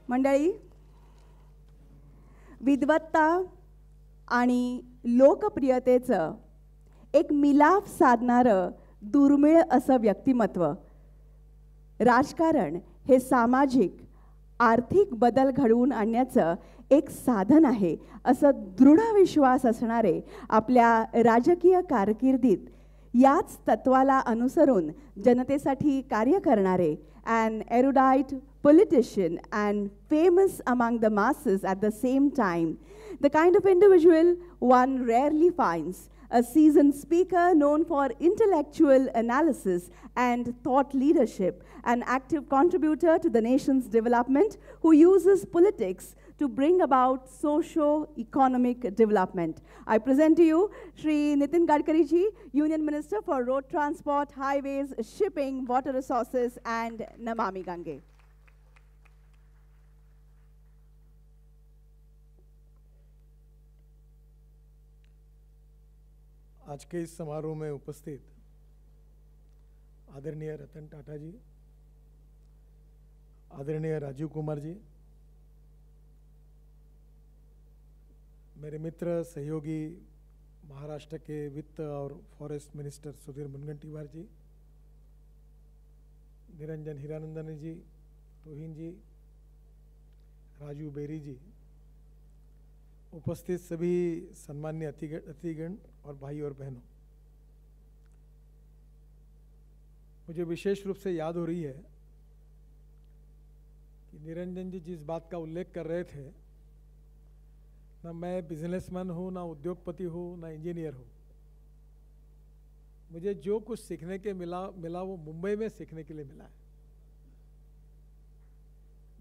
मंडळी, विद्वत्ता आणि लोकप्रियतेचं एक मिलाफ साधणारं दुर्मिळ असं व्यक्तिमत्व. राजकारण हे सामाजिक आर्थिक बदल घडवून आणण्याचं एक साधन आहे असं दृढ विश्वास असणारे आपल्या राजकीय कारकिर्दीत याच तत्वाला अनुसरून जनतेसाठी कार्य करणारे an erudite politician and famous among the masses at the same time, the kind of individual one rarely finds. A seasoned speaker known for intellectual analysis and thought leadership, an active contributor to the nation's development who uses politics to bring about socio-economic development. I present to you Shri Nitin Gadkari ji, Union Minister for Road Transport, Highways, Shipping, Water Resources and Namami Gange. आज के इस समारोह में उपस्थित आदरणीय रतन टाटा जी, आदरणीय राजीव कुमार जी, मेरे मित्र सहयोगी महाराष्ट्र के वित्त और फॉरेस्ट मिनिस्टर सुधीर मुनगंटीवार जी, निरंजन हीरानंदन जी, तोहिन जी, राजू बेरी जी, उपस्थित सभी सम्मान्य अतिथिगण और भाई और बहनों, मुझे विशेष रूप से याद हो रही है कि निरंजन जी जिस बात का उल्लेख कर रहे थे, ना मैं बिजनेसमैन हूँ, ना उद्योगपति हूँ, ना इंजीनियर हूँ। मुझे जो कुछ सीखने के मिला वो मुंबई में सीखने के लिए मिला है।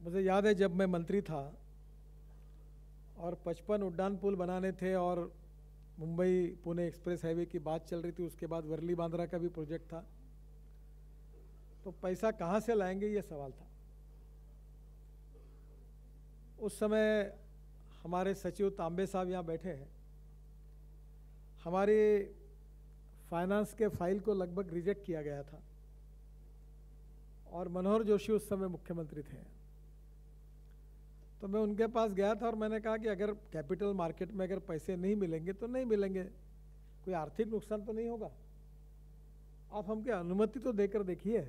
मुझे याद है जब मैं मंत्री था और 55 उड्डान पुल बनाने थे और मुंबई पुणे एक्सप्रेस हाईवे की बात चल रही थी, उसके बाद वर्ली बांद्रा का भी प्रोजेक्ट था, तो पैसा कहाँ से लाएंगे ये सवाल था। उस समय हमारे सचिव तांबे साहब यहाँ बैठे हैं, हमारी फाइनेंस के फाइल को लगभग रिजेक्ट किया गया था और मनोहर जोशी उस समय मुख्यमंत्री थे। तो मैं उनके पास गया था और मैंने कहा कि अगर कैपिटल मार्केट में अगर पैसे नहीं मिलेंगे तो नहीं मिलेंगे, कोई आर्थिक नुकसान तो नहीं होगा, आप हमके अनुमति तो देकर देखिए।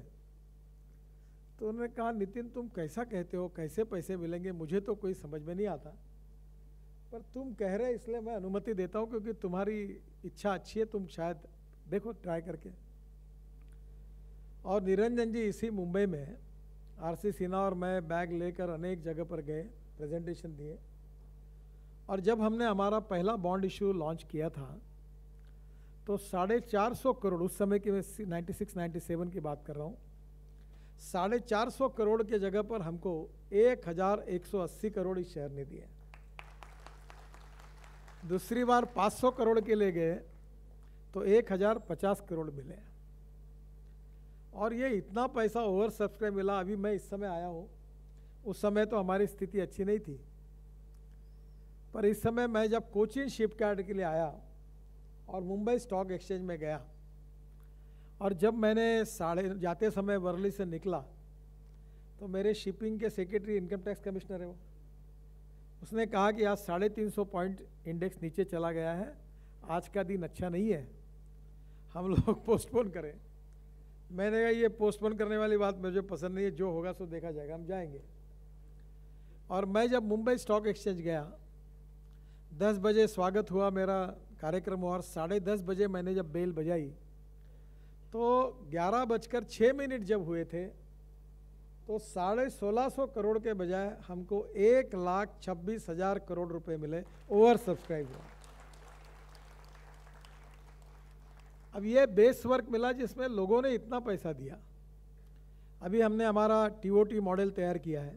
तो उन्होंने कहा, नितिन तुम कैसा कहते हो, कैसे पैसे मिलेंगे, मुझे तो कोई समझ में नहीं आता, पर तुम कह रहे इसलिए मैं अनुमति देता हूँ क्योंकि तुम्हारी इच्छा अच्छी है, तुम शायद देखो ट्राई करके। और निरंजन जी इसी मुंबई में आरसी सिन्हा और मैं बैग लेकर अनेक जगह पर गए, प्रेजेंटेशन दिए, और जब हमने हमारा पहला बॉन्ड इशू लॉन्च किया था तो 450 करोड़, उस समय की मैं 96-97 की बात कर रहा हूँ, 450 करोड़ के जगह पर हमको 1180 करोड़ इस शहर ने दिए। दूसरी बार 500 करोड़ के ले गए तो 1050 करोड़ मिले, और ये इतना पैसा ओवर सब्सक्राइब मिला। अभी मैं इस समय आया हूँ, उस समय तो हमारी स्थिति अच्छी नहीं थी, पर इस समय मैं जब कोचिन शिपयार्ड के लिए आया और मुंबई स्टॉक एक्सचेंज में गया, और जब मैंने जाते समय वर्ली से निकला तो मेरे शिपिंग के सेक्रेटरी, इनकम टैक्स कमिश्नर है वो, उसने कहा कि आज 350 पॉइंट इंडेक्स नीचे चला गया है, आज का दिन अच्छा नहीं है, हम लोग पोस्टपोन करें। मैंने कहा ये पोस्टपोन करने वाली बात मुझे पसंद नहीं है, जो होगा सो देखा जाएगा, हम जाएंगे। और मैं जब मुंबई स्टॉक एक्सचेंज गया, 10 बजे स्वागत हुआ, मेरा कार्यक्रम हुआ, और 10:30 बजे मैंने जब बेल बजाई तो 11:06 जब हुए थे तो 1650 करोड़ के बजाय हमको 1,26,000 करोड़ रुपए मिले, ओवर सब्सक्राइब हुआ। अब ये बेस वर्क मिला जिसमें लोगों ने इतना पैसा दिया। अभी हमने हमारा टीओटी मॉडल तैयार किया है।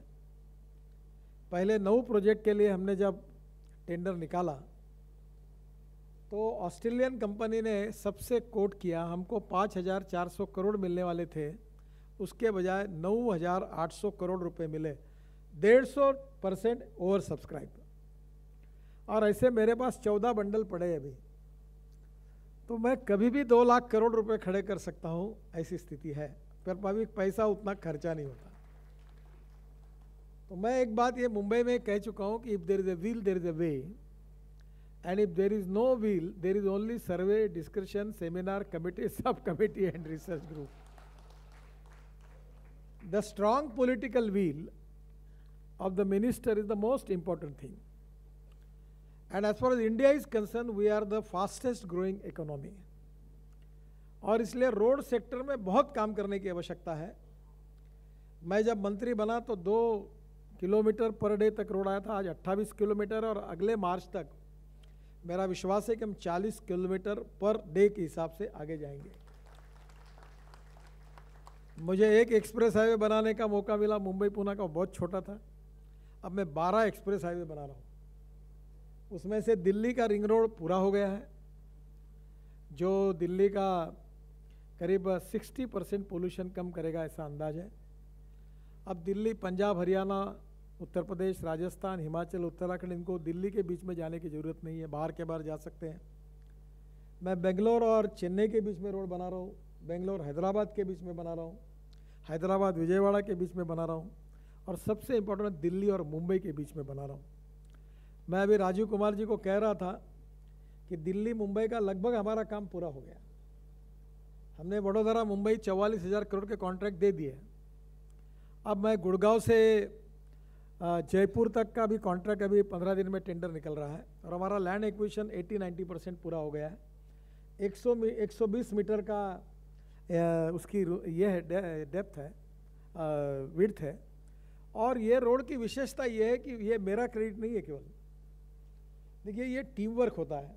पहले 9 प्रोजेक्ट के लिए हमने जब टेंडर निकाला तो ऑस्ट्रेलियन कंपनी ने सबसे कोट किया, हमको 5,400 करोड़ मिलने वाले थे, उसके बजाय 9,800 करोड़ रुपए मिले, 150% ओवर सब्सक्राइब। और ऐसे मेरे पास 14 बंडल पड़े अभी, तो मैं कभी भी 2 लाख करोड़ रुपए खड़े कर सकता हूँ, ऐसी स्थिति है, पर अभी पैसा उतना खर्चा नहीं होता। तो मैं एक बात ये मुंबई में कह चुका हूँ कि if there is a wheel there is a way, and if there is no wheel there is only survey, discussion, seminar, committee, sub committee and research group. The strong political will of the minister is the most important thing. And as far as India is concerned, we are the fastest growing economy. और इसलिए road sector में बहुत काम करने की आवश्यकता है. मैं जब मंत्री बना तो 2 किलोमीटर पर डे तक रोड आया था, आज 28 किलोमीटर, और अगले मार्च तक मेरा विश्वास है कि हम 40 किलोमीटर पर डे के हिसाब से आगे जाएंगे. मुझे एक एक्सप्रेस हाईवे बनाने का मौका मिला मुंबई पुणे का, बहुत छोटा था. अब मैं 12 एक्सप्रेस हाईवे बना रहा हूँ. उसमें से दिल्ली का रिंग रोड पूरा हो गया है, जो दिल्ली का करीब 60% पोल्यूशन कम करेगा ऐसा अंदाज है. अब दिल्ली, पंजाब, हरियाणा, उत्तर प्रदेश, राजस्थान, हिमाचल, उत्तराखंड, इनको दिल्ली के बीच में जाने की ज़रूरत नहीं है, बाहर के बाहर जा सकते हैं. मैं बेंगलोर और चेन्नई के बीच में रोड बना रहा हूँ, बेंगलोर हैदराबाद के बीच में बना रहा हूँ, हैदराबाद विजयवाड़ा के बीच में बना रहा हूँ, और सबसे इम्पोर्टेंट दिल्ली और मुंबई के बीच में बना रहा हूँ. मैं अभी राजीव कुमार जी को कह रहा था कि दिल्ली मुंबई का लगभग हमारा काम पूरा हो गया. हमने वडोदरा मुंबई 44,000 करोड़ के कॉन्ट्रैक्ट दे दिए. अब मैं गुड़गांव से जयपुर तक का भी कॉन्ट्रैक्ट अभी 15 दिन में टेंडर निकल रहा है, और हमारा लैंड एक्विजिशन 80-90% पूरा हो गया है. 120 मीटर का उसकी ये है डेप्थ है, विड्थ है. और ये रोड की विशेषता ये है कि ये मेरा क्रेडिट नहीं है केवल. देखिए, ये टीम वर्क होता है,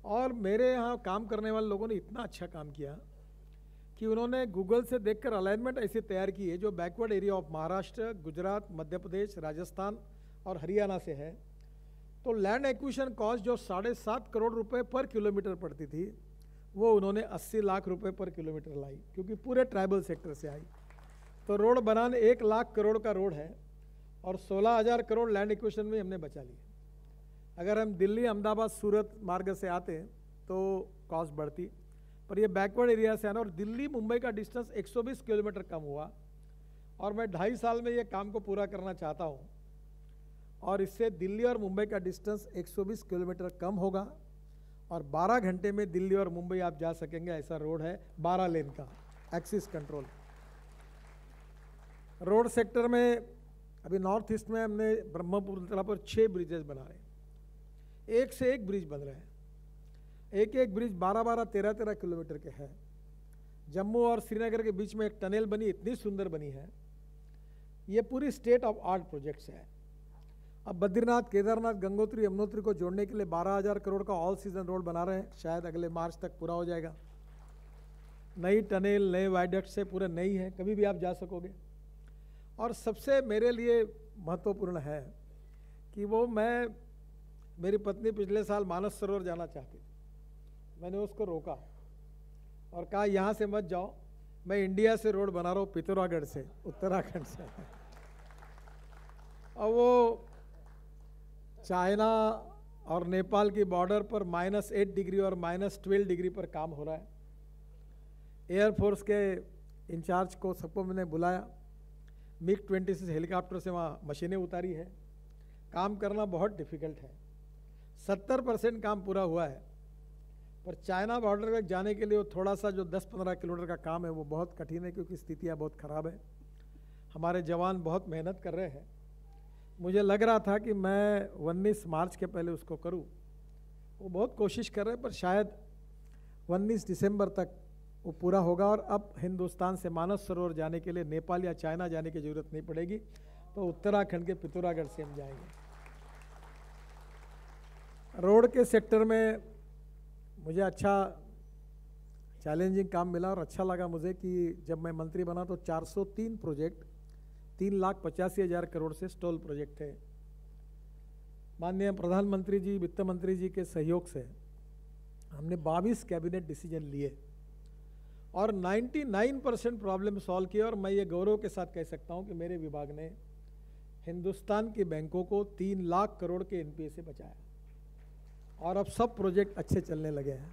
और मेरे यहाँ काम करने वाले लोगों ने इतना अच्छा काम किया कि उन्होंने गूगल से देखकर अलाइनमेंट ऐसे तैयार की है जो backward area of Maharashtra, Gujarat, Madhya Pradesh, Rajasthan और हरियाणा से है. तो लैंड एक्विजिशन कॉस्ट जो 7.5 करोड़ रुपए पर किलोमीटर पड़ती थी, वो उन्होंने 80 लाख रुपए पर किलोमीटर लाई, क्योंकि पूरे ट्राइबल सेक्टर से आई. तो रोड बनाने 1 लाख करोड़ का रोड है, और 16,000 करोड़ लैंड एक्विजिशन में हमने बचा लिए. अगर हम दिल्ली, अहमदाबाद, सूरत मार्ग से आते तो कॉस्ट बढ़ती, पर ये बैकवर्ड एरिया से आना. और दिल्ली मुंबई का डिस्टेंस 120 किलोमीटर कम हुआ, और मैं 2.5 साल में ये काम को पूरा करना चाहता हूँ. और इससे दिल्ली और मुंबई का डिस्टेंस 120 किलोमीटर कम होगा, और 12 घंटे में दिल्ली और मुंबई आप जा सकेंगे. ऐसा रोड है 12 लेन का, एक्सिस कंट्रोल. रोड सेक्टर में अभी नॉर्थ ईस्ट में हमने ब्रह्मपुत्र पर 6 ब्रिजेस बना रहे हैं. एक से एक ब्रिज बन रहे हैं. एक एक ब्रिज 12-12, 13-13 किलोमीटर के हैं. जम्मू और श्रीनगर के बीच में एक टनल बनी, इतनी सुंदर बनी है. ये पूरी स्टेट ऑफ आर्ट प्रोजेक्ट्स है. अब बद्रीनाथ, केदारनाथ, गंगोत्री, यमुनोत्री को जोड़ने के लिए 12,000 करोड़ का ऑल सीजन रोड बना रहे हैं. शायद अगले मार्च तक पूरा हो जाएगा. नई टनल, नए वाइडक्ट से पूरे नई है, कभी भी आप जा सकोगे. और सबसे मेरे लिए महत्वपूर्ण है कि मेरी पत्नी पिछले साल मानस सरोवर जाना चाहती थी. मैंने उसको रोका और कहा यहाँ से मत जाओ, मैं इंडिया से रोड बना रहा हूँ, पिथौरागढ़ से, उत्तराखंड से. और वो चाइना और नेपाल की बॉर्डर पर -8 डिग्री और -12 डिग्री पर काम हो रहा है. एयरफोर्स के इंचार्ज को सबको मैंने बुलाया. MiG-26 हेलीकॉप्टर से वहाँ मशीनें उतारी है. काम करना बहुत डिफ़िकल्ट है. 70% काम पूरा हुआ है, पर चाइना बॉर्डर तक जाने के लिए वो थोड़ा सा जो 10-15 किलोमीटर का काम है वो बहुत कठिन है, क्योंकि स्थितियाँ बहुत ख़राब है. हमारे जवान बहुत मेहनत कर रहे हैं. मुझे लग रहा था कि मैं 19 मार्च के पहले उसको करूं. वो बहुत कोशिश कर रहे हैं, पर शायद 19 दिसंबर तक वो पूरा होगा. और अब हिंदुस्तान से मानस सरोवर जाने के लिए नेपाल या चाइना जाने की ज़रूरत नहीं पड़ेगी. तो उत्तराखंड के पिथौरागढ़ से हम जाएंगे. रोड के सेक्टर में मुझे अच्छा चैलेंजिंग काम मिला, और अच्छा लगा मुझे कि जब मैं मंत्री बना तो 403 प्रोजेक्ट 3,85,000 करोड़ से स्टॉल प्रोजेक्ट थे. माननीय प्रधानमंत्री जी, वित्त मंत्री जी के सहयोग से हमने 22 कैबिनेट डिसीजन लिए और 99% प्रॉब्लम सॉल्व किए. और मैं ये गौरव के साथ कह सकता हूँ कि मेरे विभाग ने हिंदुस्तान की बैंकों को 3 लाख करोड़ के NPA से बचाया, और अब सब प्रोजेक्ट अच्छे चलने लगे हैं.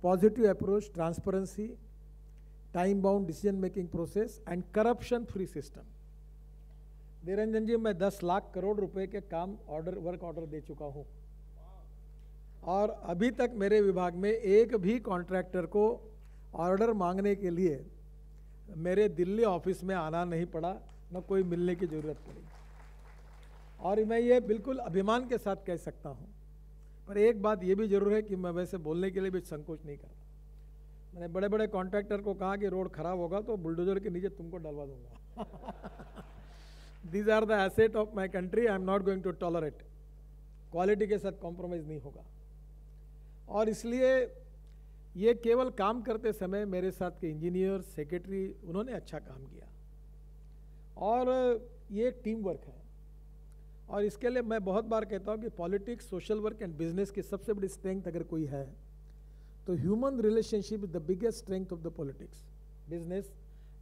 Positive approach, transparency, time bound decision making process and corruption free system, Niranjan ji, मैं 10 लाख करोड़ रुपए के काम वर्क ऑर्डर दे चुका हूँ, और अभी तक मेरे विभाग में एक भी कॉन्ट्रैक्टर को ऑर्डर मांगने के लिए मेरे दिल्ली ऑफिस में आना नहीं पड़ा, न कोई मिलने की ज़रूरत पड़ी। और मैं ये बिल्कुल अभिमान के साथ कह सकता हूँ। पर एक बात ये भी जरूर है कि मैं वैसे बोलने के लिए भी संकोच नहीं करता। मैंने बड़े बड़े कॉन्ट्रैक्टर को कहा कि रोड खराब होगा तो बुलडोजर के नीचे तुमको डलवा दूंगा। These are the asset of my country, I am not going to tolerate. Quality के साथ कॉम्प्रोमाइज़ नहीं होगा। और इसलिए ये केवल काम करते समय मेरे साथ के इंजीनियर, सेक्रेटरी, उन्होंने अच्छा काम किया, और ये टीम वर्क है। और इसके लिए मैं बहुत बार कहता हूँ कि politics, social work and business की सबसे बड़ी स्ट्रेंथ अगर कोई है तो human relationship is the biggest strength of the politics, business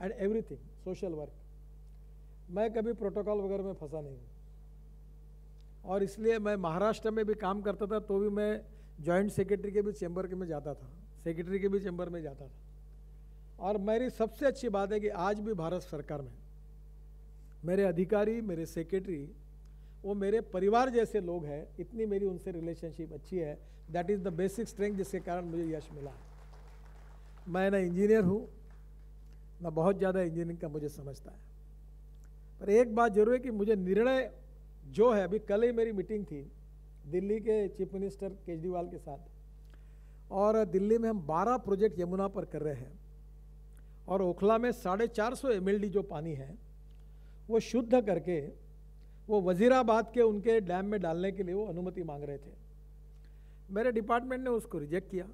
and everything, social work. मैं कभी प्रोटोकॉल वगैरह में फंसा नहीं हूँ, और इसलिए मैं महाराष्ट्र में भी काम करता था तो भी मैं जॉइंट सेक्रेटरी के भी चैम्बर के में जाता था, सेक्रेटरी के भी चैम्बर में जाता था। और मेरी सबसे अच्छी बात है कि आज भी भारत सरकार में मेरे अधिकारी, मेरे सेक्रेटरी, वो मेरे परिवार जैसे लोग हैं। इतनी मेरी उनसे रिलेशनशिप अच्छी है। That is the basic strength जिसके कारण मुझे यश मिला है। मैं ना इंजीनियर हूँ, ना बहुत ज़्यादा इंजीनियरिंग का मुझे समझता है, पर एक बात जरूर है कि मुझे निर्णय जो है, अभी कल ही मेरी मीटिंग थी दिल्ली के चीफ मिनिस्टर केजरीवाल के साथ, और दिल्ली में हम 12 प्रोजेक्ट यमुना पर कर रहे हैं, और ओखला में 450 MLD जो पानी है वो शुद्ध करके वो वजीराबाद के उनके डैम में डालने के लिए वो अनुमति मांग रहे थे। मेरे डिपार्टमेंट ने उसको रिजेक्ट किया।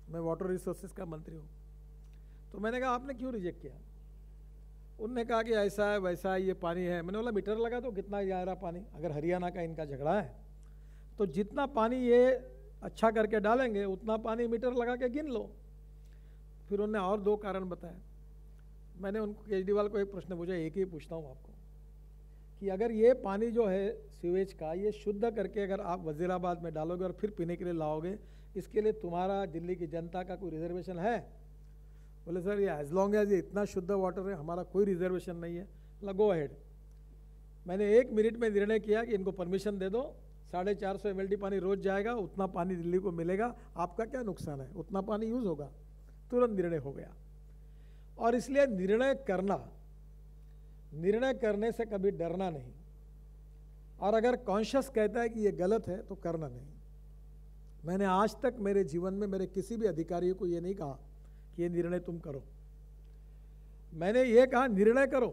मैं वाटर रिसोर्सेज का मंत्री हूँ, तो मैंने कहा आपने क्यों रिजेक्ट किया? उनने कहा कि ऐसा है वैसा है, ये पानी है। मैंने बोला मीटर लगा तो कितना जा रहा पानी? अगर हरियाणा का इनका झगड़ा है तो जितना पानी ये अच्छा करके डालेंगे उतना पानी मीटर लगा के गिन लो। फिर उन्होंने और 2 कारण बताए। मैंने उनको, केजरीवाल को एक प्रश्न पूछा, एक ही पूछता हूँ आपको, कि अगर ये पानी जो है सीवेज का, ये शुद्ध करके अगर आप वजीराबाद में डालोगे और फिर पीने के लिए लाओगे, इसके लिए तुम्हारा दिल्ली की जनता का कोई रिजर्वेशन है? बोले सर ये एज लॉन्ग एज ये इतना शुद्ध वाटर है हमारा कोई रिजर्वेशन नहीं है। Go ahead. मैंने 1 मिनट में निर्णय किया कि इनको परमिशन दे दो, 450 MLD पानी रोज जाएगा, उतना पानी दिल्ली को मिलेगा, आपका क्या नुकसान है, उतना पानी यूज होगा। तुरंत निर्णय हो गया। और इसलिए निर्णय करने से कभी डरना नहीं, और अगर कॉन्शियस कहता है कि ये गलत है तो करना नहीं। मैंने आज तक मेरे जीवन में मेरे किसी भी अधिकारी को ये नहीं कहा कि ये निर्णय तुम करो। मैंने ये कहा निर्णय करो,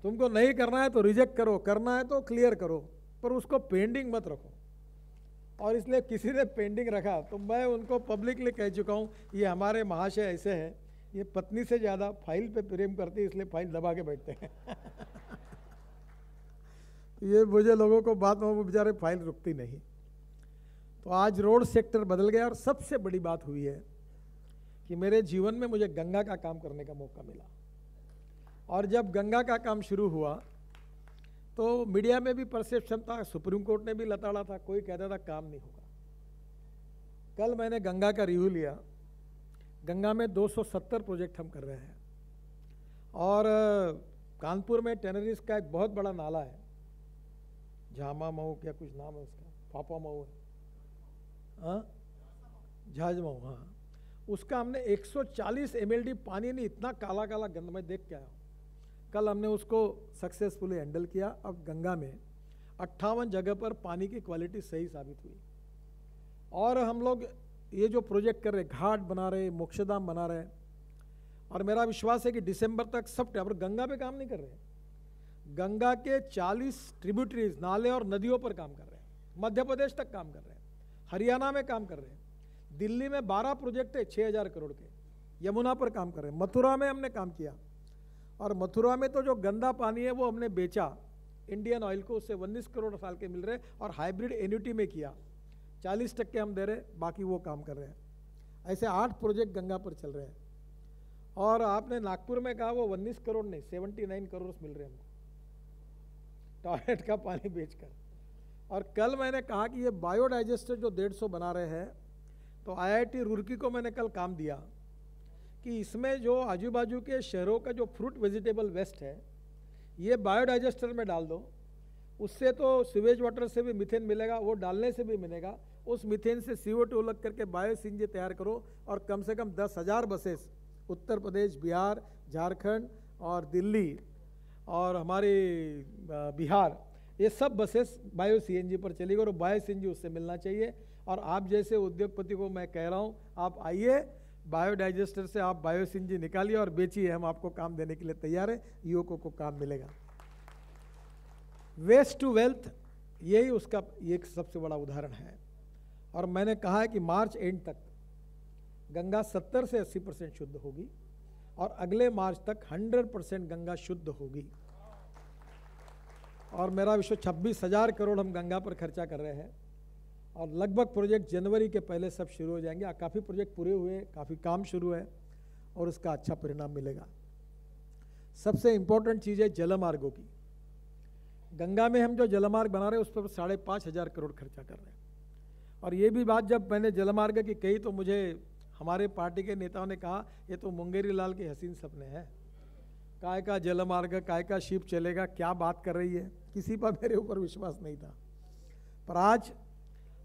तुमको नहीं करना है तो रिजेक्ट करो, करना है तो क्लियर करो, पर उसको पेंडिंग मत रखो। और इसलिए किसी ने पेंडिंग रखा तो मैं उनको पब्लिकली कह चुका हूँ, ये हमारे महाशय ऐसे हैं, ये पत्नी से ज़्यादा फाइल पे प्रेम करते हैं, इसलिए फाइल दबा के बैठते हैं। ये मुझे लोगों को बात में, वो बेचारे फाइल रुकती नहीं। तो आज रोड सेक्टर बदल गया, और सबसे बड़ी बात हुई है कि मेरे जीवन में मुझे गंगा का काम करने का मौका मिला। और जब गंगा का काम शुरू हुआ तो मीडिया में भी परसेप्शन था, सुप्रीम कोर्ट ने भी लताड़ा था, कोई कहता था काम नहीं होगा। कल मैंने गंगा का रिव्यू लिया। गंगा में 270 प्रोजेक्ट हम कर रहे हैं, और कानपुर में टेनरिस का एक बहुत बड़ा नाला है, झामा मऊ क्या कुछ नाम है उसका, पापा मऊ है, हाँ झाज मऊ, हाँ, उसका हमने 140 MLD पानी नहीं, इतना काला काला गंद मैं देख के आया हूँ। कल हमने उसको सक्सेसफुली हैंडल किया। अब गंगा में 58 जगह पर पानी की क्वालिटी सही साबित हुई। और हम लोग ये जो प्रोजेक्ट कर रहे, घाट बना रहे, मोक्षधाम बना रहे, और मेरा विश्वास है कि दिसंबर तक सब टैपर गंगा पे काम नहीं कर रहे, गंगा के 40 ट्रिब्यूटरीज, नाले और नदियों पर काम कर रहे हैं, मध्य प्रदेश तक काम कर रहे हैं, हरियाणा में काम कर रहे हैं, दिल्ली में 12 प्रोजेक्ट है 6000 करोड़ के, यमुना पर काम कर रहे हैं, मथुरा में हमने काम किया। और मथुरा में तो जो गंदा पानी है वो हमने बेचा इंडियन ऑयल को, उससे 19 करोड़ साल के मिल रहे, और हाइब्रिड एन्युटी में किया, 40% हम दे रहे, बाकी वो काम कर रहे हैं। ऐसे 8 प्रोजेक्ट गंगा पर चल रहे हैं। और आपने नागपुर में कहा वो 19 करोड़ नहीं 79 करोड़ मिल रहे हैं हमको टॉयलेट का पानी बेचकर। और कल मैंने कहा कि ये बायोडाइजेस्टर जो 150 बना रहे हैं, तो IIT रुड़की को मैंने कल काम दिया कि इसमें जो आजू बाजू के शहरों का जो फ्रूट वेजिटेबल वेस्ट है, ये बायोडाइजेस्टर में डाल दो, उससे तो सीवेज वाटर से भी मीथेन मिलेगा, वो डालने से भी मिलेगा। उस मीथेन से CO2 अलग करके बायो सीएनजी तैयार करो और कम से कम 10,000 बसेस उत्तर प्रदेश, बिहार, झारखंड और दिल्ली और हमारी बिहार, ये सब बसेस बायो सीएनजी पर चलेगी और बायो सीएनजी उससे मिलना चाहिए। और आप जैसे उद्योगपति को मैं कह रहा हूँ, आप आइए, बायोडाइजेस्टर से आप बायो सीएनजी निकालिए और बेचिए, हम आपको काम देने के लिए तैयार है, युवकों को काम मिलेगा। वेस्ट टू वेल्थ, यही उसका एक सबसे बड़ा उदाहरण है। और मैंने कहा है कि मार्च एंड तक गंगा 70 से 80% शुद्ध होगी और अगले मार्च तक 100% गंगा शुद्ध होगी। और मेरा विश्व 26,000 करोड़ हम गंगा पर खर्चा कर रहे हैं और लगभग प्रोजेक्ट जनवरी के पहले सब शुरू हो जाएंगे। काफ़ी प्रोजेक्ट पूरे हुए, काफ़ी काम शुरू है और उसका अच्छा परिणाम मिलेगा। सबसे इम्पोर्टेंट चीज़ है जलमार्गों की। गंगा में हम जो जलमार्ग बना रहे हैं उस पर 5,500 करोड़ खर्चा कर रहे हैं। और ये भी बात जब मैंने जलमार्ग की कही तो मुझे हमारे पार्टी के नेताओं ने कहा, ये तो मुंगेरी लाल के हसीन सपने हैं, काय का जलमार्ग, काय का शिप चलेगा, क्या बात कर रही है। किसी पर मेरे ऊपर विश्वास नहीं था। पर आज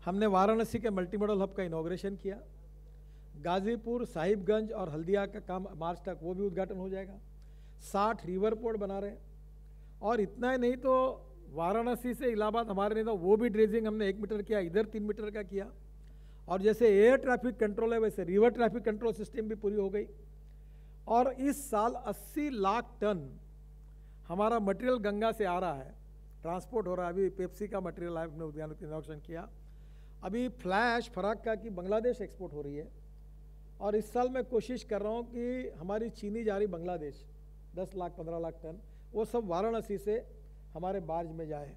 हमने वाराणसी के मल्टी मॉडल हब का इनॉग्रेशन किया। गाजीपुर, साहिबगंज और हल्दिया का काम मार्च तक वो भी उद्घाटन हो जाएगा। 60 रिवर पोर्ट बना रहे हैं। और इतना ही नहीं तो वाराणसी से इलाहाबाद हमारे नहीं था, वो भी ड्रेजिंग हमने 1 मीटर किया, इधर 3 मीटर का किया। और जैसे एयर ट्रैफिक कंट्रोल है वैसे रिवर ट्रैफिक कंट्रोल सिस्टम भी पूरी हो गई। और इस साल 80 लाख टन हमारा मटेरियल गंगा से आ रहा है, ट्रांसपोर्ट हो रहा है। अभी पेप्सी का मटेरियल आया, हमने उद्यान इनॉग्रेशन किया। अभी फ्लैश फराक्का की बांग्लादेश एक्सपोर्ट हो रही है। और इस साल मैं कोशिश कर रहा हूँ कि हमारी चीनी जा रही बांग्लादेश 10 लाख 15 लाख टन, वो सब वाराणसी से हमारे बार्ज में जाए।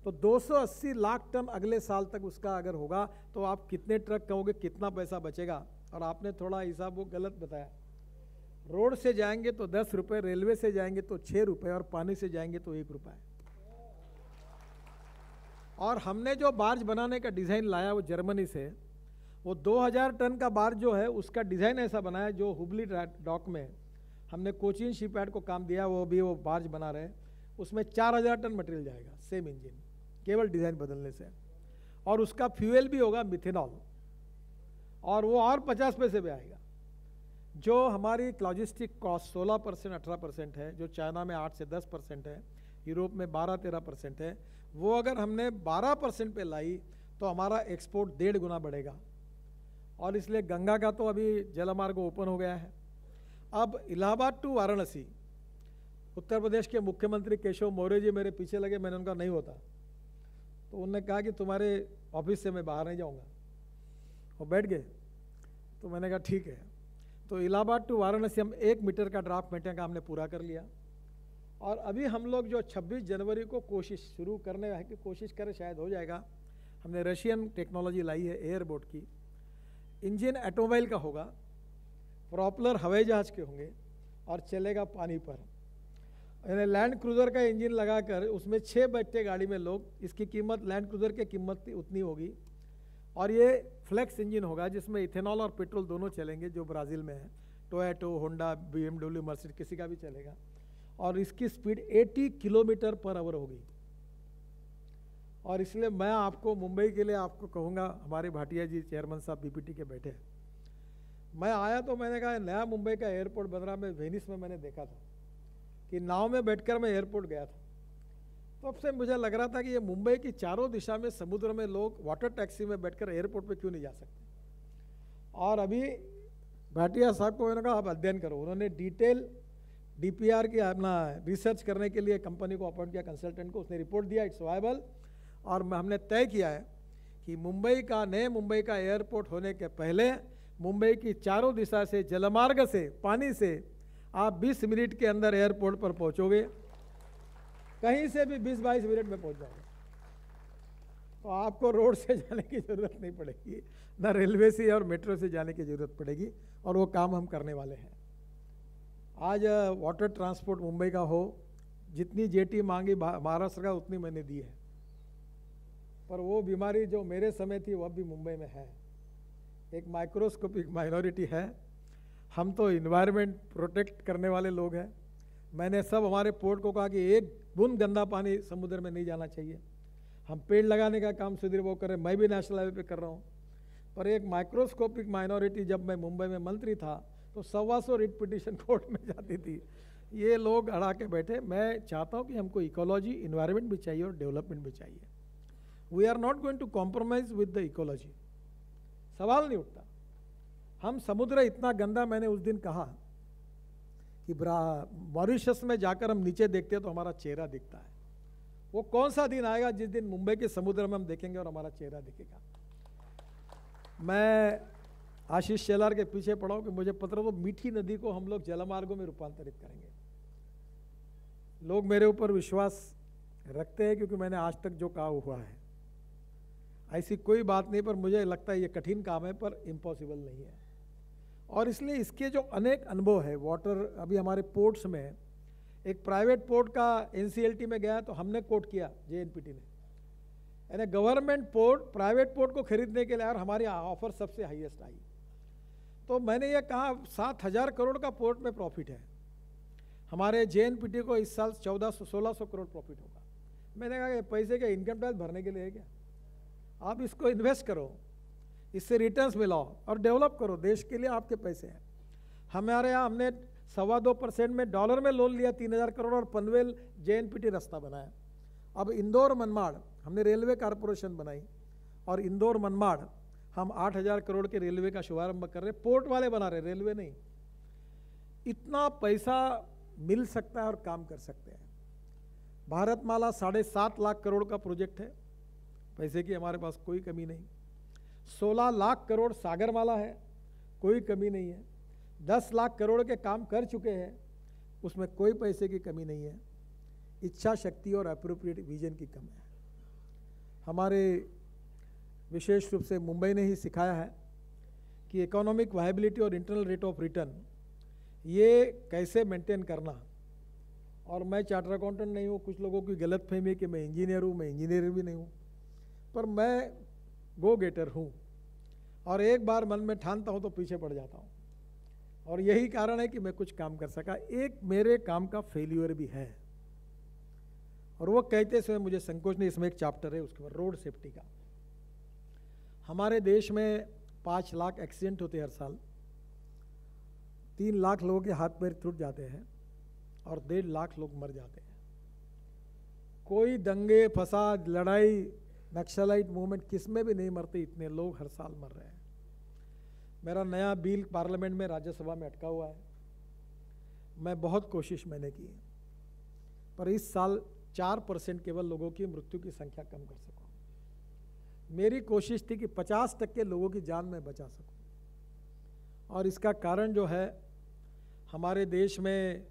तो 280 लाख टन अगले साल तक उसका अगर होगा तो आप कितने ट्रक कहोगे, कितना पैसा बचेगा। और आपने थोड़ा हिसाब वो गलत बताया। रोड से जाएंगे तो 10 रुपये, रेलवे से जाएंगे तो 6 रुपये और पानी से जाएंगे तो 1 रुपये। और हमने जो बार्ज बनाने का डिज़ाइन लाया वो जर्मनी से, वो 2000 टन का बार्ज जो है उसका डिज़ाइन ऐसा बनाया जो हुबली डॉक में हमने कोचीन शिपयार्ड को काम दिया, वो भी वो बार्ज बना रहे हैं। उसमें 4000 टन मटेरियल जाएगा, सेम इंजन, केवल डिज़ाइन बदलने से। और उसका फ्यूल भी होगा मिथेनॉल, और वो और 50 पैसे पे आएगा। जो हमारी लॉजिस्टिक कॉस्ट 16% 18% है, जो चाइना में 8 से 10% है, यूरोप में 12-13% है, वो अगर हमने 12% पे लाई तो हमारा एक्सपोर्ट 1.5 गुना बढ़ेगा। और इसलिए गंगा का तो अभी जलमार्ग ओपन हो गया है। अब इलाहाबाद टू वाराणसी, उत्तर प्रदेश के मुख्यमंत्री केशव मौर्य जी मेरे पीछे लगे, मैंने उनका नहीं होता तो उन्होंने कहा कि तुम्हारे ऑफिस से मैं बाहर नहीं जाऊंगा, वो बैठ गए। तो मैंने कहा ठीक है। तो इलाहाबाद टू वाराणसी हम 1 मीटर का ड्राफ्ट मेंटेन का हमने पूरा कर लिया। और अभी हम लोग जो 26 जनवरी को कोशिश शुरू करने है कि कोशिश करें, शायद हो जाएगा। हमने रशियन टेक्नोलॉजी लाई है एयरबोट की। इंजन ऑटोमोबाइल का होगा, प्रॉपलर हवाई जहाज के होंगे और चलेगा पानी पर। यानी लैंड क्रूज़र का इंजन लगाकर उसमें 6 बैठते गाड़ी में लोग, इसकी कीमत लैंड क्रूज़र की कीमत उतनी होगी। और ये फ्लेक्स इंजन होगा जिसमें इथेनॉल और पेट्रोल दोनों चलेंगे, जो ब्राज़ील में है। टोयोटो, होंडा, BMW, मर्सिडीज किसी का भी चलेगा। और इसकी स्पीड 80 किलोमीटर पर आवर होगी। और इसलिए मैं आपको मुंबई के लिए आपको कहूँगा, हमारे भाटिया जी चेयरमैन साहब BPT के बैठे, मैं आया तो मैंने कहा नया मुंबई का एयरपोर्ट बन रहा। मैं वेनिस में मैंने देखा था कि नाव में बैठकर मैं एयरपोर्ट गया था, तब से मुझे लग रहा था कि ये मुंबई की चारों दिशा में समुद्र में लोग वाटर टैक्सी में बैठकर एयरपोर्ट पे क्यों नहीं जा सकते। और अभी भाटिया साहब को मैंने कहा आप अध्ययन करो। उन्होंने डिटेल DPR की अपना रिसर्च करने के लिए कंपनी को अपॉइंट किया, कंसल्टेंट को, उसने रिपोर्ट दिया इट्स वायबल। और हमने तय किया है कि मुंबई का, नए मुंबई का एयरपोर्ट होने के पहले मुंबई की चारों दिशा से जलमार्ग से, पानी से आप 20 मिनट के अंदर एयरपोर्ट पर पहुंचोगे, कहीं से भी 20-22 मिनट में पहुंच जाओगे। तो आपको रोड से जाने की ज़रूरत नहीं पड़ेगी, ना रेलवे से और मेट्रो से जाने की ज़रूरत पड़ेगी। और वो काम हम करने वाले हैं। आज वाटर ट्रांसपोर्ट मुंबई का हो, जितनी जेटी मांगी महाराष्ट्र का उतनी मैंने दी है। पर वो बीमारी जो मेरे समय थी वह भी मुंबई में है, एक माइक्रोस्कोपिक माइनॉरिटी है। हम तो इन्वायरमेंट प्रोटेक्ट करने वाले लोग हैं, मैंने सब हमारे पोर्ट को कहा कि एक बूंद गंदा पानी समुद्र में नहीं जाना चाहिए। हम पेड़ लगाने का काम सुधीर वो कर रहे हैं, मैं भी नेशनल हाईवे पे कर रहा हूँ। पर एक माइक्रोस्कोपिक माइनॉरिटी, जब मैं मुंबई में मंत्री था तो 125 रिट पिटिशन कोर्ट में जाती थी। ये लोग अड़ा के बैठे। मैं चाहता हूँ कि हमको इकोलॉजी, इन्वायरमेंट भी चाहिए और डेवलपमेंट भी चाहिए। We are not going to compromise with the ecology, सवाल नहीं उठता। हम समुद्र इतना गंदा, मैंने उस दिन कहा कि मॉरिशस में जाकर हम नीचे देखते हैं तो हमारा चेहरा दिखता है। वो कौन सा दिन आएगा जिस दिन मुंबई के समुद्र में हम देखेंगे और हमारा चेहरा दिखेगा। मैं आशीष शेलार के पीछे पड़ा हूं कि मुझे पता तो मीठी नदी को हम लोग जलमार्गों में रूपांतरित करेंगे। लोग मेरे ऊपर विश्वास रखते हैं क्योंकि मैंने आज तक जो कहा हुआ है। ऐसी कोई बात नहीं, पर मुझे लगता है ये कठिन काम है पर इम्पॉसिबल नहीं है। और इसलिए इसके जो अनेक अनुभव है, वाटर, अभी हमारे पोर्ट्स में एक प्राइवेट पोर्ट का एनसीएलटी में गया तो हमने कोट किया जेएनपीटी ने, यानी गवर्नमेंट पोर्ट प्राइवेट पोर्ट को खरीदने के लिए, और हमारी ऑफर सबसे हाईएस्ट आई। तो मैंने ये कहा 7,000 करोड़ का पोर्ट में प्रॉफिट है, हमारे जेएनपीटी को इस साल 1400-1600 करोड़ प्रॉफिट होगा। मैंने कहा कि पैसे के इनकम टैक्स भरने के लिए है क्या? आप इसको इन्वेस्ट करो, इससे रिटर्न्स मिलाओ और डेवलप करो, देश के लिए आपके पैसे हैं। हमारे यहाँ हमने 2.25% में डॉलर में लोन लिया 3,000 करोड़ और पनवेल जेएनपीटी रास्ता बनाया। अब इंदौर मनमाड़ हमने रेलवे कारपोरेशन बनाई और इंदौर मनमाड़ हम 8,000 करोड़ के रेलवे का शुभारंभ कर रहे, पोर्ट वाले बना रहे, रेलवे नहीं। इतना पैसा मिल सकता है और काम कर सकते हैं। भारतमाला 7.5 लाख करोड़ का प्रोजेक्ट है, पैसे की हमारे पास कोई कमी नहीं। 16 लाख करोड़ सागरमाला है, कोई कमी नहीं है। 10 लाख करोड़ के काम कर चुके हैं, उसमें कोई पैसे की कमी नहीं है। इच्छा शक्ति और अप्रोप्रिएट विजन की कमी है। हमारे विशेष रूप से मुंबई ने ही सिखाया है कि इकोनॉमिक वायबिलिटी और इंटरनल रेट ऑफ रिटर्न ये कैसे मेंटेन करना। और मैं चार्टर अकाउंटेंट नहीं हूँ, कुछ लोगों की गलतफहमी है कि मैं इंजीनियर हूँ, मैं इंजीनियर भी नहीं हूँ, पर मैं गो गेटर हूँ और एक बार मन में ठानता हूँ तो पीछे पड़ जाता हूँ। और यही कारण है कि मैं कुछ काम कर सका। एक मेरे काम का फेल्यूर भी है और वो कहते समय मुझे संकोच नहीं, इसमें एक चैप्टर है उसके बाद रोड सेफ्टी का। हमारे देश में 5 लाख एक्सीडेंट होते हैं हर साल, 3 लाख लोगों के हाथ पैर टूट जाते हैं और 1.5 लाख लोग मर जाते हैं। कोई दंगे फसाद लड़ाई नक्सलाइट मूवमेंट किस में भी नहीं मरते, इतने लोग हर साल मर रहे हैं। मेरा नया बिल पार्लियामेंट में राज्यसभा में अटका हुआ है, मैं बहुत कोशिश मैंने की पर इस साल 4% केवल लोगों की मृत्यु की संख्या कम कर सकूं। मेरी कोशिश थी कि 50% लोगों की जान में बचा सकूं। और इसका कारण जो है, हमारे देश में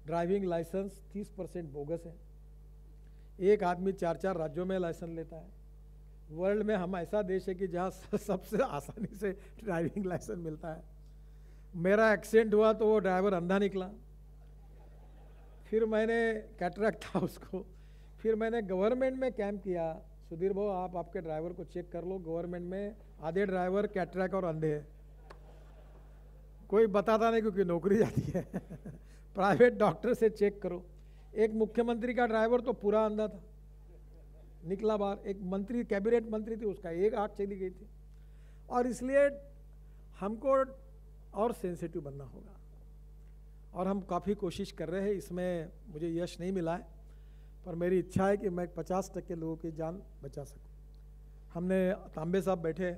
ड्राइविंग लाइसेंस 30% बोगस है। एक आदमी 4-4 राज्यों में लाइसेंस लेता है। वर्ल्ड में हम ऐसा देश है कि जहाँ सबसे आसानी से ड्राइविंग लाइसेंस मिलता है। मेरा एक्सीडेंट हुआ तो वो ड्राइवर अंधा निकला, फिर मैंने कैटरैक्ट था उसको, फिर मैंने गवर्नमेंट में कैंप किया, सुधीर भाऊ आप आपके ड्राइवर को चेक कर लो, गवर्नमेंट में आधे ड्राइवर कैटरैक्ट और अंधे हैं, कोई बताता नहीं क्योंकि नौकरी जाती है प्राइवेट डॉक्टर से चेक करो। एक मुख्यमंत्री का ड्राइवर तो पूरा अंधा था, निकला बाहर। एक मंत्री, कैबिनेट मंत्री थी, उसका एक आंख चली गई थी। और इसलिए हमको और सेंसिटिव बनना होगा और हम काफ़ी कोशिश कर रहे हैं। इसमें मुझे यश नहीं मिला है पर मेरी इच्छा है कि मैं 50% लोगों की जान बचा सकूं। हमने तांबे साहब बैठे,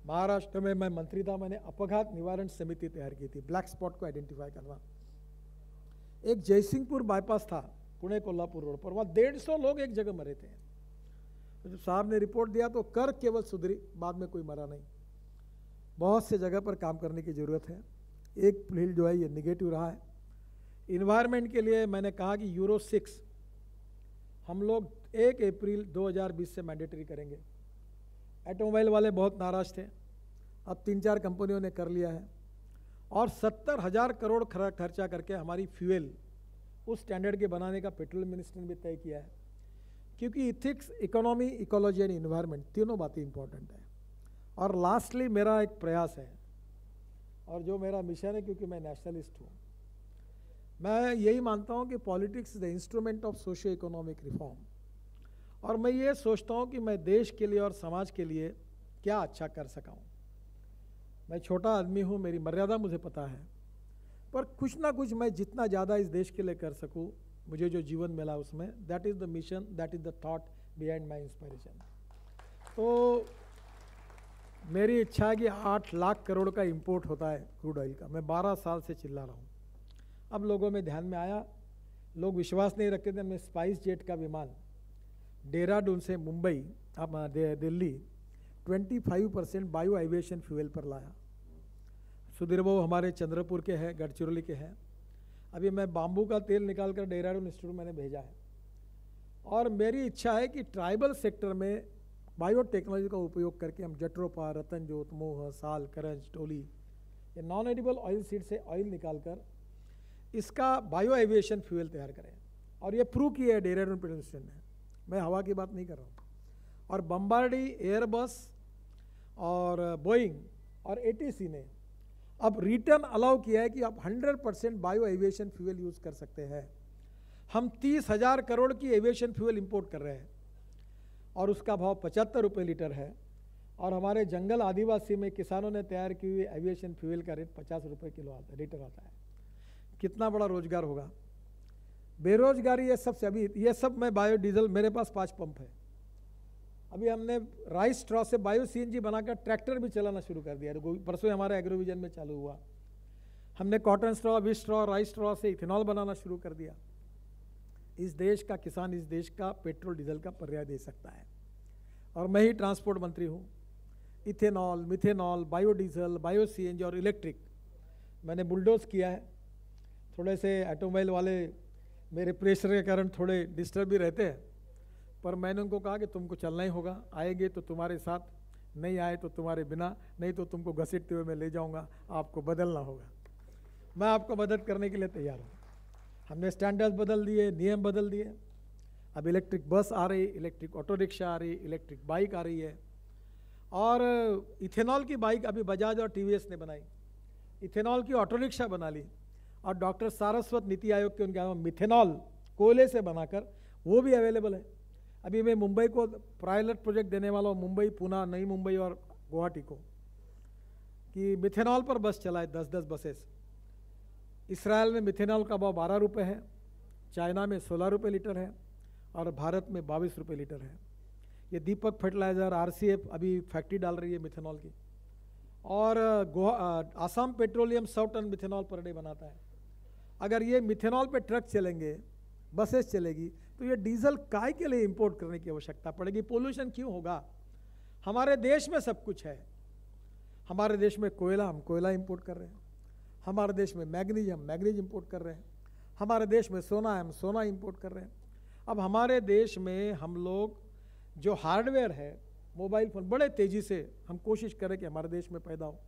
महाराष्ट्र में मैं मंत्री था, मैंने अपघात निवारण समिति तैयार की थी, ब्लैक स्पॉट को आइडेंटिफाई करना। एक जयसिंहपुर बाईपास था पुणे कोल्हापुर रोड पर, वहाँ 150 लोग एक जगह मरे थे। जब साहब ने रिपोर्ट दिया तो कर केवल सुधरी, बाद में कोई मरा नहीं। बहुत से जगह पर काम करने की ज़रूरत है। एक फील्ड जो है ये निगेटिव रहा है। इन्वायरमेंट के लिए मैंने कहा कि यूरो 6 हम लोग 1 अप्रैल 2020 से मैंडेटरी करेंगे। ऑटोमोबाइल वाले बहुत नाराज थे, अब 3-4 कंपनियों ने कर लिया है और 70,000 करोड़ खर्चा करके हमारी फ्यूल उस स्टैंडर्ड के बनाने का पेट्रोल मिनिस्टर ने भी तय किया है। क्योंकि ethics, economy, ecology and environment तीनों बातें इंपॉर्टेंट है। और लास्टली मेरा एक प्रयास है और जो मेरा मिशन है, क्योंकि मैं नेशनलिस्ट हूँ, मैं यही मानता हूँ कि politics is the instrument of socio economic reform, और मैं ये सोचता हूँ कि मैं देश के लिए और समाज के लिए क्या अच्छा कर सका हूँ। मैं छोटा आदमी हूँ, मेरी मर्यादा मुझे पता है, पर कुछ ना कुछ मैं जितना ज़्यादा इस देश के लिए कर सकूँ, मुझे जो जीवन मिला उसमें, that is the mission, that is the thought behind my inspiration. तो मेरी इच्छा है कि 8 लाख करोड़ का इंपोर्ट होता है क्रूड ऑयल का। मैं 12 साल से चिल्ला रहा हूँ, अब लोगों में ध्यान में आया, लोग विश्वास नहीं रखते थे। मैं स्पाइस जेट का विमान देहरादून से मुंबई अब दिल्ली 25% बायो एविएशन फ्यूल पर लाया। सुधीर बाबू हमारे चंद्रपुर के हैं, गढ़चिरौली के हैं। अभी मैं बाम्बू का तेल निकाल कर देहरादून इंस्टीट्यूट मैंने भेजा है, और मेरी इच्छा है कि ट्राइबल सेक्टर में बायोटेक्नोलॉजी का उपयोग करके हम जट्रोपा, रतनजोत, मोह, साल, करंज, टोली, ये नॉन एडिबल ऑयल सीड से ऑयल निकालकर इसका बायो एविएशन फ्यूल तैयार करें। और ये प्रूव किया है देहरादून प्रोडक्शन ने, मैं हवा की बात नहीं कर रहा हूँ। और बम्बार्डी, एयरबस और बोइंग और एटीसी ने अब रिटर्न अलाउ किया है कि आप 100% बायो एविएशन फ्यूल यूज़ कर सकते हैं। हम 30,000 करोड़ की एविएशन फ्यूल इंपोर्ट कर रहे हैं, और उसका भाव 75 रुपये लीटर है। और हमारे जंगल आदिवासी में किसानों ने तैयार की हुई एविएशन फ्यूल का रेट 50 रुपये किलो आता है, लीटर आता है। कितना बड़ा रोजगार होगा। बेरोजगारी ये सबसे, अभी ये सब में बायोडीजल, मेरे पास 5 पंप है। अभी हमने राइस स्ट्रॉ से बायो सीएनजी बनाकर ट्रैक्टर भी चलाना शुरू कर दिया, परसों हमारे एग्रोविजन में चालू हुआ। हमने cotton straw, wish straw, rice straw से इथेनॉल बनाना शुरू कर दिया। इस देश का किसान इस देश का पेट्रोल डीजल का पर्याय दे सकता है, और मैं ही ट्रांसपोर्ट मंत्री हूँ। Ethanol, methanol, biodiesel, bio CNG और इलेक्ट्रिक मैंने बुलडोज किया है। थोड़े से ऑटोमोबाइल वाले मेरे प्रेशर के कारण थोड़े डिस्टर्ब भी रहते हैं, पर मैंने उनको कहा कि तुमको चलना ही होगा, आएंगे तो तुम्हारे साथ, नहीं आए तो तुम्हारे बिना, नहीं तो तुमको घसीटते हुए मैं ले जाऊंगा, आपको बदलना होगा। मैं आपको मदद करने के लिए तैयार हूँ। हमने स्टैंडर्ड्स बदल दिए, नियम बदल दिए। अब इलेक्ट्रिक बस आ रही, इलेक्ट्रिक ऑटो रिक्शा आ रही, इलेक्ट्रिक बाइक आ रही है, और इथेनॉल की बाइक अभी बजाज और टीवीएस ने बनाई, इथेनॉल की ऑटो रिक्शा बना ली। और डॉक्टर सारस्वत नीति आयोग के उनके यहाँ मिथेनॉल कोयले से बनाकर वो भी अवेलेबल है। अभी मैं मुंबई को पायलट प्रोजेक्ट देने वाला हूँ, मुंबई, पुणे, नई मुंबई और गुवाहाटी को, कि मिथेनॉल पर बस चलाए 10-10 बसेस। इसराइल में मिथेनॉल का भाव 12 रुपये है, चाइना में 16 रुपये लीटर है, और भारत में 22 रुपये लीटर है। ये दीपक फर्टिलाइज़र, आरसीएफ अभी फैक्ट्री डाल रही है मिथेनॉल की, और Assam petroleum 100 ton methanol per day बनाता है। अगर ये मिथेनॉल पे ट्रक चलेंगे, बसेस चलेगी, तो ये डीजल काय के लिए इंपोर्ट करने की आवश्यकता पड़ेगी? पोल्यूशन क्यों होगा? हमारे देश में सब कुछ है। हमारे देश में कोयला, हम कोयला इंपोर्ट कर रहे हैं। हमारे देश में मैग्नीज, हम मैग्नीज इंपोर्ट कर रहे हैं। हमारे देश में सोना है, हम सोना इंपोर्ट कर रहे हैं। अब हमारे देश में हम लोग जो हार्डवेयर है, मोबाइल फ़ोन, बड़े तेज़ी से हम कोशिश करें कि हमारे देश में पैदा हो।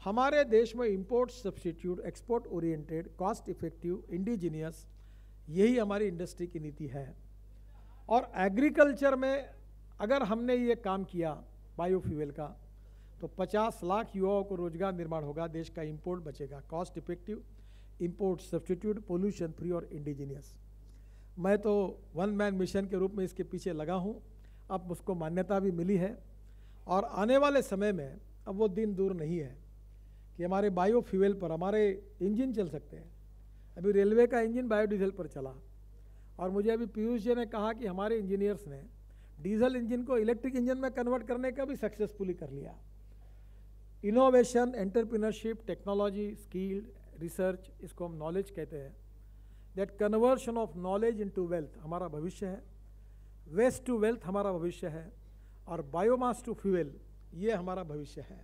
हमारे देश में import substitute, export oriented, cost effective, indigenous, यही हमारी इंडस्ट्री की नीति है। और एग्रीकल्चर में अगर हमने ये काम किया बायोफ्यूल का, तो 50 लाख युवाओं को रोजगार निर्माण होगा, देश का इंपोर्ट बचेगा, cost effective, import substitute, pollution free और इंडिजीनियस। मैं तो वन मैन मिशन के रूप में इसके पीछे लगा हूँ। अब उसको मान्यता भी मिली है, और आने वाले समय में अब वो दिन दूर नहीं है कि हमारे बायोफ्यूल पर हमारे इंजन चल सकते हैं। अभी रेलवे का इंजन बायोडीजल पर चला, और मुझे अभी पीयूष जी ने कहा कि हमारे इंजीनियर्स ने डीजल इंजन को इलेक्ट्रिक इंजन में कन्वर्ट करने का भी सक्सेसफुली कर लिया। Innovation, entrepreneurship, technology, skill, research, इसको हम नॉलेज कहते हैं। That conversion of knowledge into wealth हमारा भविष्य है, वेस्ट टू वेल्थ हमारा भविष्य है, और बायोमास टू फ्यूल ये हमारा भविष्य है।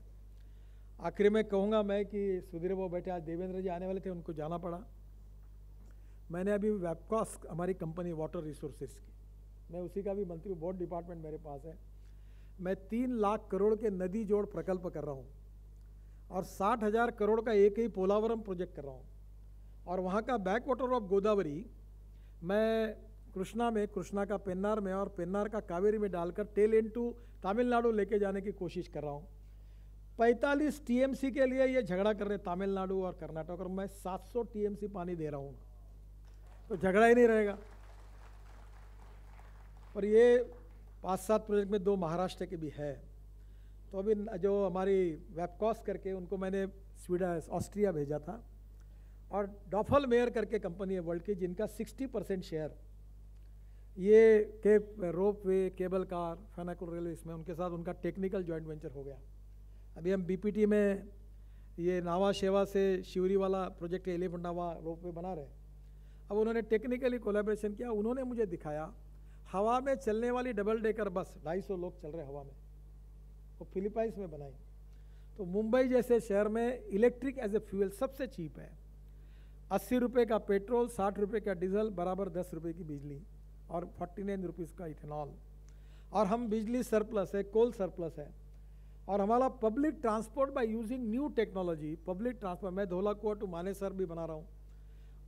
आखिर में कहूँगा मैं कि सुधीर बाबू बैठे, आज देवेंद्र जी आने वाले थे, उनको जाना पड़ा। मैंने अभी वेबकॉस, हमारी कंपनी वाटर रिसोर्सेज की, मैं उसी का भी मंत्री, बोर्ड डिपार्टमेंट मेरे पास है। मैं 3 लाख करोड़ के नदी जोड़ प्रकल्प कर रहा हूँ, और 60,000 करोड़ का एक ही पोलावरम प्रोजेक्ट कर रहा हूँ। और वहाँ का बैक वाटर ऑफ गोदावरी मैं कृष्णा में, कृष्णा का पेन्नार में और पेन्नार का कावेरी में डालकर टेल इनटू तमिलनाडु लेके जाने की कोशिश कर रहा हूँ। 45 टीएमसी के लिए ये झगड़ा कर रहे तमिलनाडु और कर्नाटक, और मैं 700 टीएमसी पानी दे रहा हूँ, तो झगड़ा ही नहीं रहेगा। और ये 5-7 प्रोजेक्ट में 2 महाराष्ट्र के भी है। तो अभी जो हमारी वेबकॉस करके उनको मैंने स्वीडन ऑस्ट्रिया भेजा था, और डॉफल मेयर करके कंपनी है वर्ल्ड की, जिनका 60% शेयर ये के रोप वे, केबल कार, फैनाकुलर रेलवे, इसमें उनके साथ उनका टेक्निकल जॉइंट वेंचर हो गया। अभी हम बीपीटी में ये नावा शेवा से शिवरी वाला प्रोजेक्ट एलिफेंट नावा रोप वे बना रहे हैं। अब उन्होंने टेक्निकली कोलैबोरेशन किया, उन्होंने मुझे दिखाया हवा में चलने वाली डबल डेकर बस, 250 लोग चल रहे हवा में, वो फिलीपाइंस में बनाई। तो मुंबई जैसे शहर में इलेक्ट्रिक एज ए फ्यूल सबसे चीप है। 80 रुपये का पेट्रोल, 60 रुपये का डीजल, बराबर 10 रुपये की बिजली, और 49 रुपीज़ का इथेनॉल। और हम बिजली सरप्लस है, कोल सरप्लस है। और हमारा public transport by using new technology, public transport, मैं धौलाकुआ टू मानेसर भी बना रहा हूँ।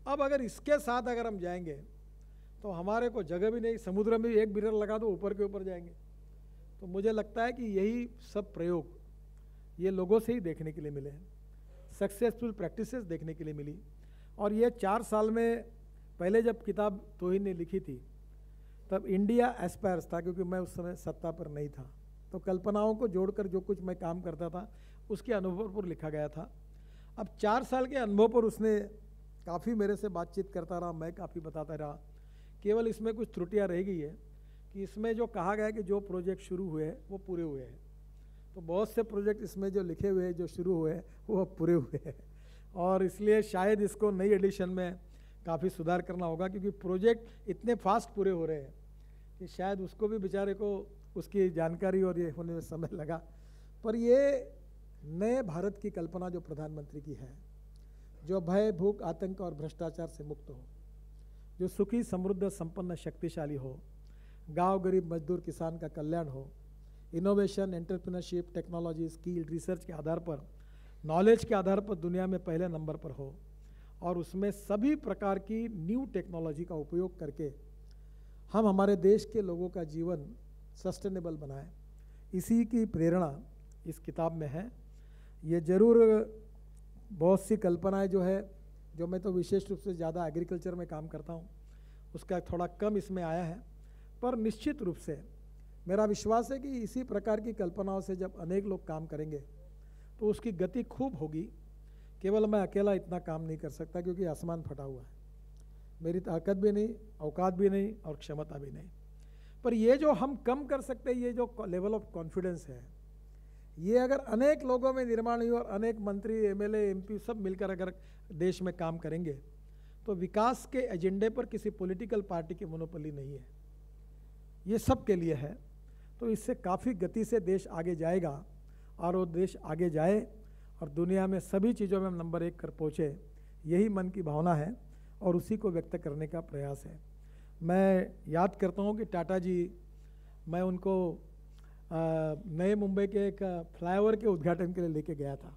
अब अगर इसके साथ अगर हम जाएंगे तो हमारे को जगह भी नहीं, समुद्र में एक बिरर लगा दो ऊपर के ऊपर जाएंगे। तो मुझे लगता है कि यही सब प्रयोग ये लोगों से ही देखने के लिए मिले हैं, सक्सेसफुल प्रैक्टिसेस देखने के लिए मिली। और ये 4 साल में, पहले जब किताब तोहिन ने लिखी थी तब इंडिया एस्पायर्स था, क्योंकि मैं उस समय सत्ता पर नहीं था, तो कल्पनाओं को जोड़कर जो कुछ मैं काम करता था उसके अनुभव पर लिखा गया था। अब 4 साल के अनुभव पर उसने काफ़ी मेरे से बातचीत करता रहा, मैं काफ़ी बताता रहा। केवल इसमें कुछ त्रुटियां रह गई है कि इसमें जो कहा गया है कि जो प्रोजेक्ट शुरू हुए हैं वो पूरे हुए हैं, तो बहुत से प्रोजेक्ट इसमें जो लिखे हुए हैं, जो शुरू हुए हैं, वो पूरे हुए हैं। और इसलिए शायद इसको नई एडिशन में काफ़ी सुधार करना होगा, क्योंकि प्रोजेक्ट इतने फास्ट पूरे हो रहे हैं कि शायद उसको भी बेचारे को उसकी जानकारी और ये होने में समय लगा। पर ये नए भारत की कल्पना जो प्रधानमंत्री की है, जो भय, भूख, आतंक और भ्रष्टाचार से मुक्त हो, जो सुखी, समृद्ध, संपन्न, शक्तिशाली हो, गांव, गरीब, मजदूर, किसान का कल्याण हो, innovation, entrepreneurship, technology, skill, research के आधार पर, नॉलेज के आधार पर दुनिया में पहले नंबर पर हो, और उसमें सभी प्रकार की न्यू टेक्नोलॉजी का उपयोग करके हम हमारे देश के लोगों का जीवन सस्टेनेबल बनाएं। इसी की प्रेरणा इस किताब में है। ये ज़रूर बहुत सी कल्पनाएं जो मैं तो विशेष रूप से ज़्यादा एग्रीकल्चर में काम करता हूँ, उसका थोड़ा कम इसमें आया है, पर निश्चित रूप से मेरा विश्वास है कि इसी प्रकार की कल्पनाओं से जब अनेक लोग काम करेंगे तो उसकी गति खूब होगी। केवल मैं अकेला इतना काम नहीं कर सकता, क्योंकि आसमान फटा हुआ है, मेरी ताकत भी नहीं, औकात भी नहीं और क्षमता भी नहीं। पर ये जो हम कम कर सकते हैं, ये जो लेवल ऑफ कॉन्फिडेंस है, ये अगर अनेक लोगों में निर्माण हुई और अनेक मंत्री, एमएलए, एमपी सब मिलकर अगर देश में काम करेंगे तो विकास के एजेंडे पर किसी पॉलिटिकल पार्टी की मोनोपोली नहीं है, ये सब के लिए है। तो इससे काफ़ी गति से देश आगे जाएगा, और वो देश आगे जाए और दुनिया में सभी चीज़ों में नंबर 1 कर पहुँचे, यही मन की भावना है और उसी को व्यक्त करने का प्रयास है। मैं याद करता हूँ कि टाटा जी, मैं उनको नए मुंबई के एक फ्लाईओवर के उद्घाटन के लिए लेके गया था,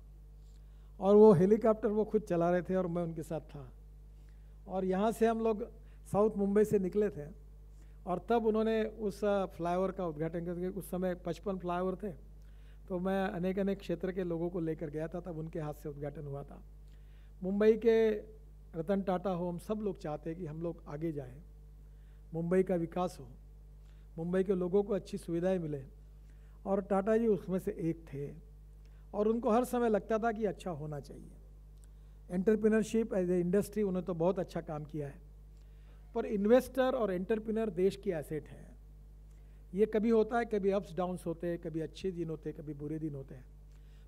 और वो हेलीकॉप्टर वो खुद चला रहे थे और मैं उनके साथ था। और यहाँ से हम लोग साउथ मुंबई से निकले थे, और तब उन्होंने उस फ्लाईओवर का उद्घाटन करके, उस समय 55 फ्लाईओवर थे, तो मैं अनेक क्षेत्र के लोगों को लेकर गया था, तब उनके हाथ से उद्घाटन हुआ था। मुंबई के रतन टाटा हो, हम सब लोग चाहते हैं कि हम लोग आगे जाएं, मुंबई का विकास हो, मुंबई के लोगों को अच्छी सुविधाएं मिले, और टाटा जी उसमें से एक थे। और उनको हर समय लगता था कि अच्छा होना चाहिए। एंटरप्रेन्योरशिप एज ए इंडस्ट्री उन्होंने तो बहुत अच्छा काम किया है, पर इन्वेस्टर और एंटरप्रेन्योर देश की एसेट है। ये कभी होता है, कभी अप्स डाउन्स होते हैं, कभी अच्छे दिन होते हैं, कभी बुरे दिन होते हैं,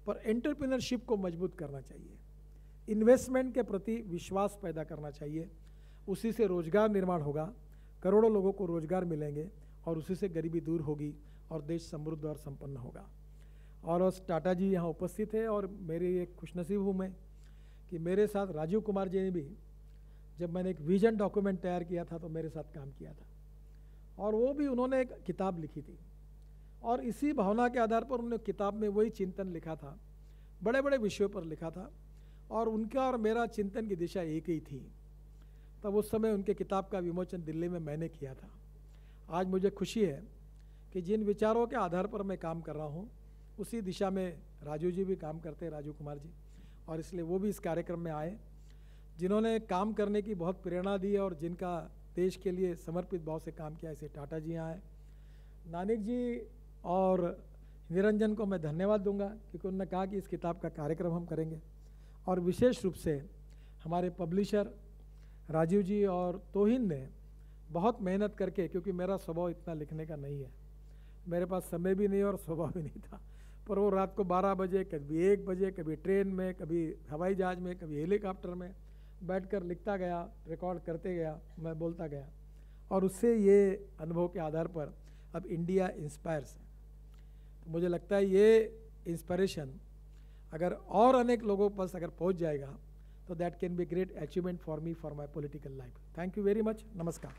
पर एंटरप्रेन्योरशिप को मजबूत करना चाहिए, इन्वेस्टमेंट के प्रति विश्वास पैदा करना चाहिए। उसी से रोजगार निर्माण होगा, करोड़ों लोगों को रोजगार मिलेंगे, और उसी से गरीबी दूर होगी और देश समृद्ध और संपन्न होगा। और उस टाटा जी यहाँ उपस्थित है, और मेरी एक खुशनसीब हूँ मैं कि मेरे साथ राजीव कुमार जी ने भी, जब मैंने एक विजन डॉक्यूमेंट तैयार किया था तो मेरे साथ काम किया था, और वो भी उन्होंने एक किताब लिखी थी, और इसी भावना के आधार पर उन्होंने किताब में वही चिंतन लिखा था, बड़े बड़े विषयों पर लिखा था, और उनका और मेरा चिंतन की दिशा एक ही थी। तब उस समय उनके किताब का विमोचन दिल्ली में मैंने किया था। आज मुझे खुशी है कि जिन विचारों के आधार पर मैं काम कर रहा हूँ, उसी दिशा में राजू जी भी काम करते हैं, राजू कुमार जी, और इसलिए वो भी इस कार्यक्रम में आए, जिन्होंने काम करने की बहुत प्रेरणा दी और जिनका देश के लिए समर्पित भाव से काम किया। ऐसे टाटा जी यहाँ आए, नानिक जी और निरंजन को मैं धन्यवाद दूंगा क्योंकि उन्होंने कहा कि इस किताब का कार्यक्रम हम करेंगे, और विशेष रूप से हमारे पब्लिशर राजीव जी और तोहिन ने बहुत मेहनत करके, क्योंकि मेरा स्वभाव इतना लिखने का नहीं है, मेरे पास समय भी नहीं और स्वभाव भी नहीं था, पर वो रात को 12 बजे, कभी 1 बजे, कभी ट्रेन में, कभी हवाई जहाज़ में, कभी हेलीकॉप्टर में बैठकर लिखता गया, रिकॉर्ड करते गया, मैं बोलता गया, और उससे ये अनुभव के आधार पर अब इंडिया इंस्पायर्स है। तो मुझे लगता है ये इंस्पिरेशन अगर और अनेक लोगों पर अगर पहुंच जाएगा तो that can be great achievement for me, for my political life. Thank you very much. नमस्कार।